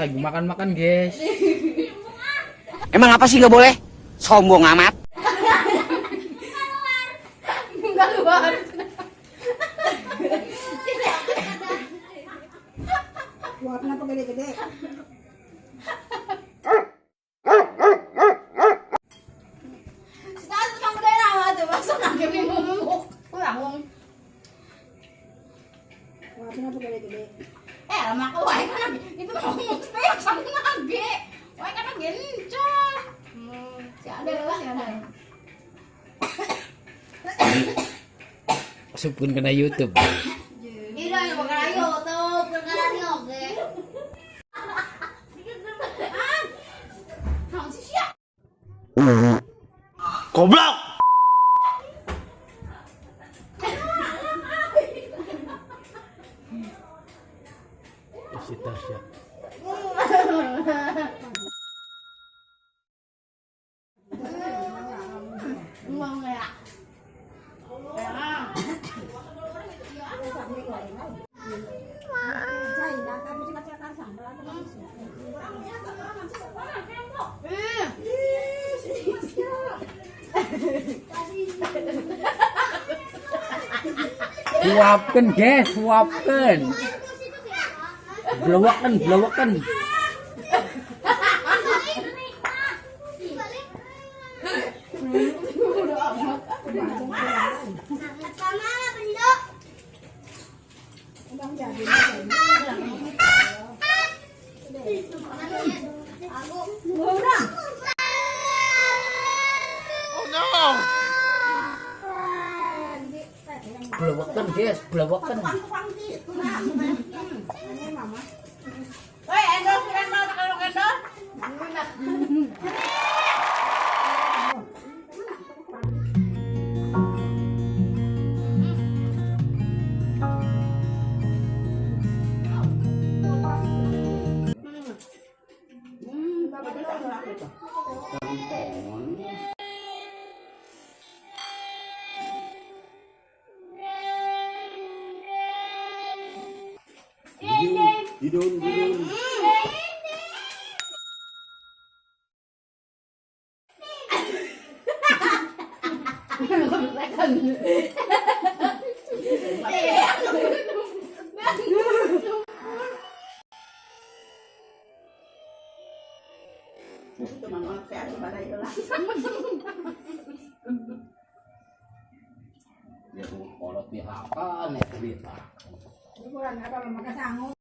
lagi makan-makan, guys. Emang apa sih nggak boleh? Sombong amat. Nggak keluar. Buat kenapa gede-gede? Setahu kamu dari nama tuh, masuk lagi minum. Kurang. Buat kenapa gede-gede? Lama ko, why ka itu mau ngomong sama lagi. Why ka gencong. Si ada lah, si ada. Supun kena YouTube. Ira yang bakal ayo tuh, perkara ni oke. Kamu sih siap. Goblok. Tasya. Ngomong ya. Suapkan, guys, suapkan. Blowakan. Blowakan, guys, blowakan. Woi, endor kalau endor. Hidung. Ya, kolot dihakan ya cerita. Ukuran apa memakai sangu?